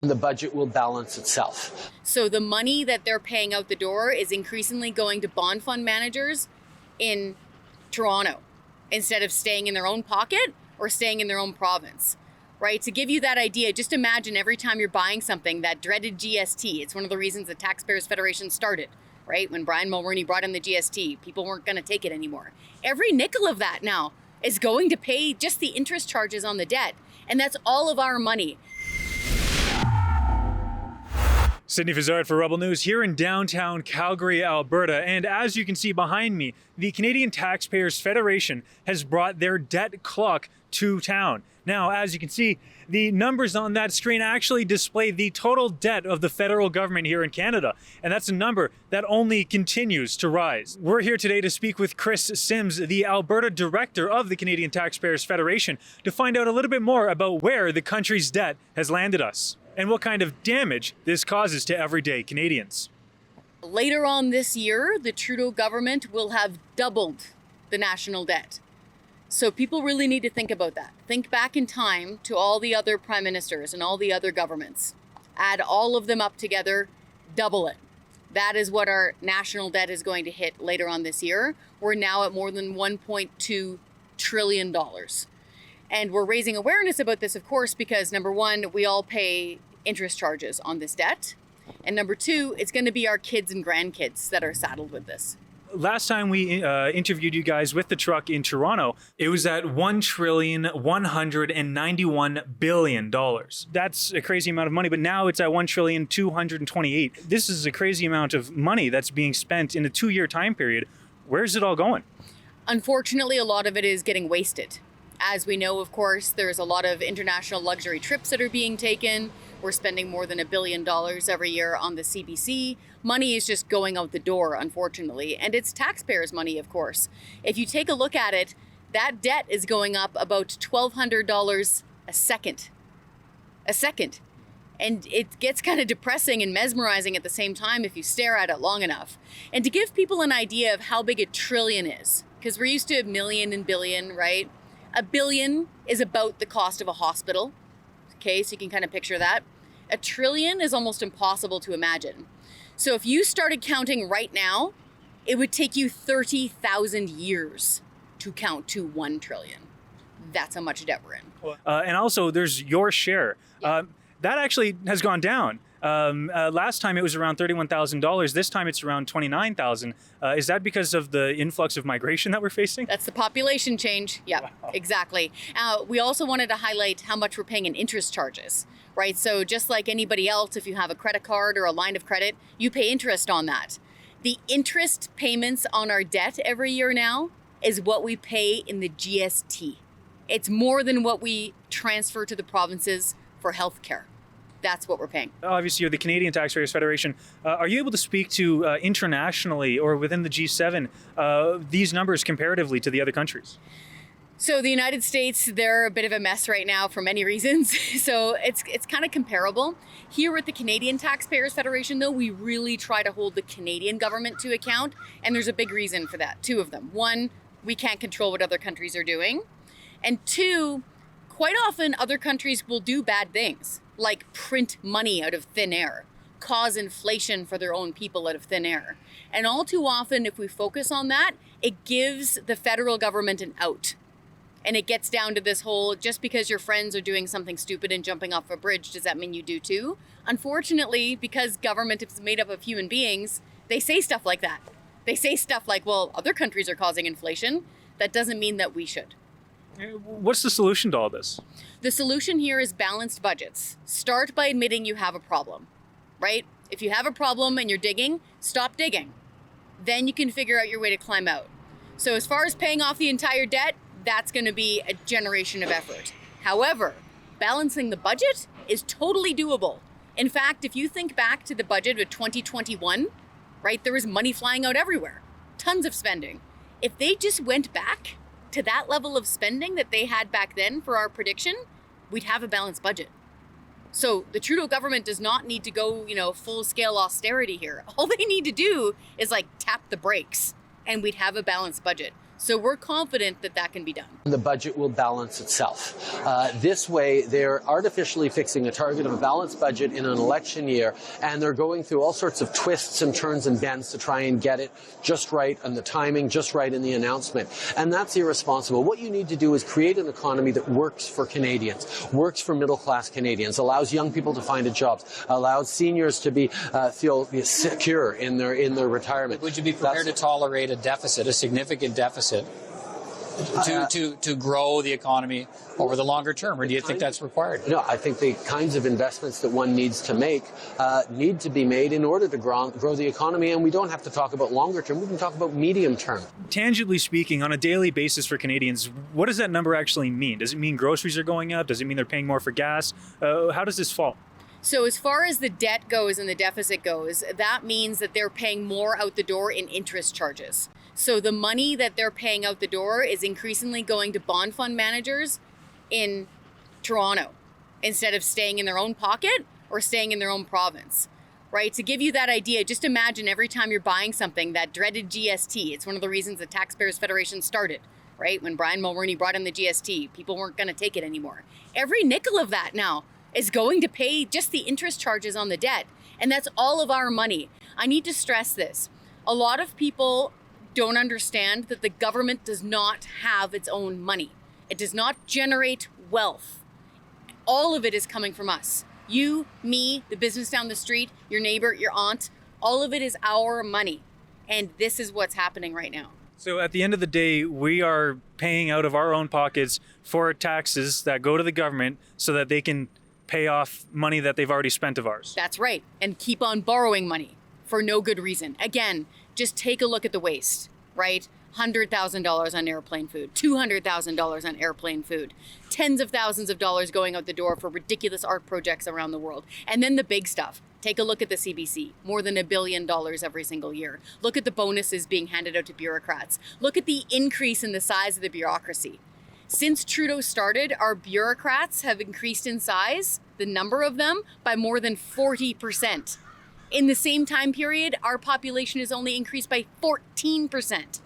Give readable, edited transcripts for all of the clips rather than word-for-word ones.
The budget will balance itself. So the money that they're paying out the door is increasingly going to bond fund managers in Toronto instead of staying in their own pocket or staying in their own province, right? To give you that idea, just imagine every time you're buying something, that dreaded GST. It's one of the reasons the Taxpayers Federation started, right? When Brian Mulroney brought in the GST, people weren't going to take it anymore. Every nickel of that now is going to pay just the interest charges on the debt. And that's all of our money. Sydney Fizzard for Rebel News here in downtown Calgary, Alberta. And as you can see behind me, the Canadian Taxpayers Federation has brought their debt clock to town. Now, as you can see, the numbers on that screen actually display the total debt of the federal government here in Canada. And that's a number that only continues to rise. We're here today to speak with Kris Sims, the Alberta director of the Canadian Taxpayers Federation, to find out a little bit more about where the country's debt has landed us and what kind of damage this causes to everyday Canadians. Later on this year, the Trudeau government will have doubled the national debt. So people really need to think about that. Think back in time to all the other prime ministers and all the other governments. Add all of them up together, double it. That is what our national debt is going to hit later on this year. We're now at more than $1.2 trillion. And we're raising awareness about this, of course, because number one, we all pay interest charges on this debt. And number two, it's going to be our kids and grandkids that are saddled with this. Last time we interviewed you guys with the truck in Toronto, it was at $1,191 billion. That's a crazy amount of money, but now it's at $1,228. This is a crazy amount of money that's being spent in a 2-year time period. Where's it all going? Unfortunately, a lot of it is getting wasted. As we know, of course, there's a lot of international luxury trips that are being taken. We're spending more than $1 billion every year on the CBC. Money is just going out the door, unfortunately. And it's taxpayers' money, of course. If you take a look at it, that debt is going up about $1,200 a second. A second. And it gets kind of depressing and mesmerizing at the same time if you stare at it long enough. And to give people an idea of how big a trillion is, because we're used to a million and billion, right? $1 billion is about the cost of a hospital. Okay, so you can kind of picture that. $1 trillion is almost impossible to imagine. So if you started counting right now, it would take you 30,000 years to count to 1 trillion. That's how much debt we're in. And also, there's your share. Yeah. That actually has gone down. Last time it was around $31,000. This time it's around $29,000. Is that because of the influx of migration that we're facing? That's the population change. Yeah, wow. Exactly. We also wanted to highlight how much we're paying in interest charges, right? So just like anybody else, if you have a credit card or a line of credit, you pay interest on that. The interest payments on our debt every year now is what we pay in the GST. It's more than what we transfer to the provinces for healthcare. That's what we're paying. Obviously, you're the Canadian Taxpayers Federation. Are you able to speak to internationally or within the G7 these numbers comparatively to the other countries? So the United States, they're a bit of a mess right now for many reasons. So it's kind of comparable. Here with the Canadian Taxpayers Federation, though, we really try to hold the Canadian government to account. And there's a big reason for that. 2 of them. 1, we can't control what other countries are doing. And 2, quite often other countries will do bad things, like print money out of thin air, cause inflation for their own people out of thin air. And all too often, if we focus on that, it gives the federal government an out. And it gets down to this whole, just because your friends are doing something stupid and jumping off a bridge, does that mean you do too? Unfortunately, because government is made up of human beings, they say stuff like that. They say stuff like, well, other countries are causing inflation. That doesn't mean that we should. What's the solution to all this? The solution here is balanced budgets. Start by admitting you have a problem, right? If you have a problem and you're digging, stop digging. Then you can figure out your way to climb out. So as far as paying off the entire debt, that's going to be a generation of effort. However, balancing the budget is totally doable. In fact, if you think back to the budget of 2021, right, there was money flying out everywhere, tons of spending. If they just went back to that level of spending that they had back then for our prediction, we'd have a balanced budget. So the Trudeau government does not need to go, full-scale austerity here. All they need to do is tap the brakes and we'd have a balanced budget. So we're confident that that can be done. The budget will balance itself. This way, they're artificially fixing a target of a balanced budget in an election year, and they're going through all sorts of twists and turns and bends to try and get it just right and the timing just right in the announcement. And that's irresponsible. What you need to do is create an economy that works for Canadians, works for middle-class Canadians, allows young people to find a job, allows seniors to feel secure in their retirement. Would you be prepared to tolerate a deficit, a significant deficit, to grow the economy over the longer term, or do you think that's required? No, I think the kinds of investments that one needs to make need to be made in order to grow the economy, and we don't have to talk about longer term, we can talk about medium term. Tangibly speaking, on a daily basis for Canadians, what does that number actually mean? Does it mean groceries are going up? Does it mean they're paying more for gas? How does this fall? So as far as the debt goes and the deficit goes, that means that they're paying more out the door in interest charges. So the money that they're paying out the door is increasingly going to bond fund managers in Toronto instead of staying in their own pocket or staying in their own province, right? To give you that idea, just imagine every time you're buying something, that dreaded GST. It's one of the reasons the Taxpayers Federation started, right? When Brian Mulroney brought in the GST, people weren't going to take it anymore. Every nickel of that now is going to pay just the interest charges on the debt. And that's all of our money. I need to stress this. A lot of people don't understand that the government does not have its own money. It does not generate wealth. All of it is coming from us. You, me, the business down the street, your neighbor, your aunt, all of it is our money. And this is what's happening right now. So at the end of the day, we are paying out of our own pockets for taxes that go to the government so that they can pay off money that they've already spent of ours. That's right. And keep on borrowing money for no good reason. Again, just take a look at the waste, right? $100,000 on airplane food, $200,000 on airplane food, tens of thousands of dollars going out the door for ridiculous art projects around the world. And then the big stuff. Take a look at the CBC, more than $1 billion every single year. Look at the bonuses being handed out to bureaucrats. Look at the increase in the size of the bureaucracy. Since Trudeau started, our bureaucrats have increased in size, the number of them, by more than 40%. In the same time period, our population has only increased by 14%.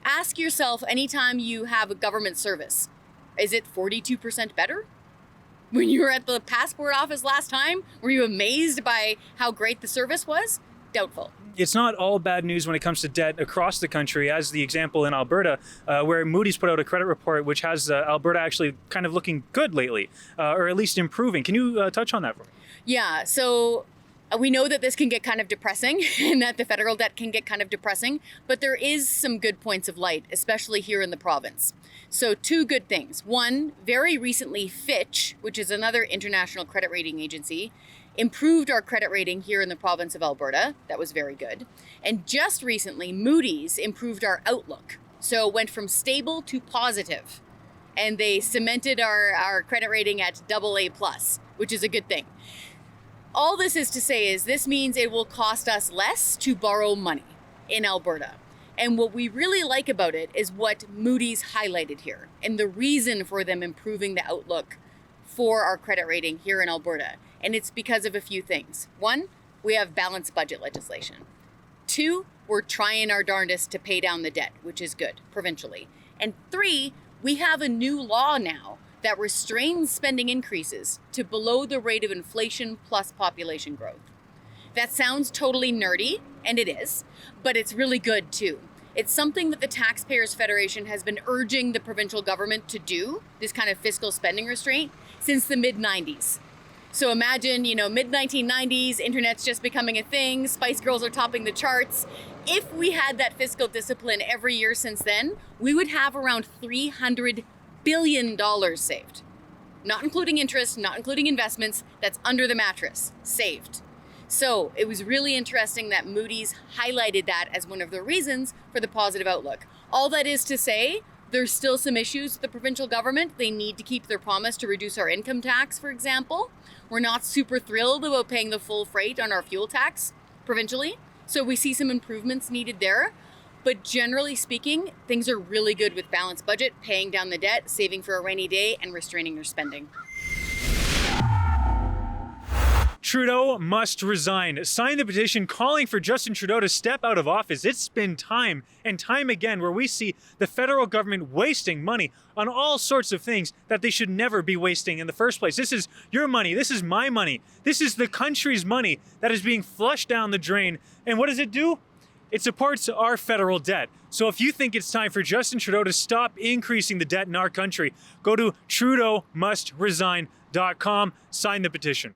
Ask yourself anytime you have a government service, is it 42% better? When you were at the passport office last time, were you amazed by how great the service was? Doubtful. It's not all bad news when it comes to debt across the country, as the example in Alberta, where Moody's put out a credit report which has Alberta actually kind of looking good lately, or at least improving. Can you touch on that for me? Yeah, so we know that this can get kind of depressing and that the federal debt can get kind of depressing, but there is some good points of light, especially here in the province. So two good things. One, very recently, Fitch, which is another international credit rating agency, improved our credit rating here in the province of Alberta. That was very good. And just recently, Moody's improved our outlook. So it went from stable to positive. And they cemented our credit rating at AA+, which is a good thing. All this is to say is this means it will cost us less to borrow money in Alberta. And what we really like about it is what Moody's highlighted here and the reason for them improving the outlook for our credit rating here in Alberta. And it's because of a few things. One, we have balanced budget legislation. Two, we're trying our darndest to pay down the debt, which is good provincially. And three, we have a new law now that restrains spending increases to below the rate of inflation plus population growth. That sounds totally nerdy, and it is, but it's really good too. It's something that the Taxpayers Federation has been urging the provincial government to do, this kind of fiscal spending restraint, since the mid-90s. So imagine, mid-1990s, internet's just becoming a thing, Spice Girls are topping the charts. If we had that fiscal discipline every year since then, we would have around $300 billion saved. Not including interest, not including investments, that's under the mattress, saved. So it was really interesting that Moody's highlighted that as one of the reasons for the positive outlook. All that is to say, there's still some issues with the provincial government. They need to keep their promise to reduce our income tax, for example. We're not super thrilled about paying the full freight on our fuel tax provincially. So we see some improvements needed there. But generally speaking, things are really good with balanced budget, paying down the debt, saving for a rainy day, and restraining your spending. Trudeau must resign. Sign the petition calling for Justin Trudeau to step out of office. It's been time and time again where we see the federal government wasting money on all sorts of things that they should never be wasting in the first place. This is your money. This is my money. This is the country's money that is being flushed down the drain. And what does it do? It supports our federal debt. So if you think it's time for Justin Trudeau to stop increasing the debt in our country, go to TrudeauMustResign.com, sign the petition.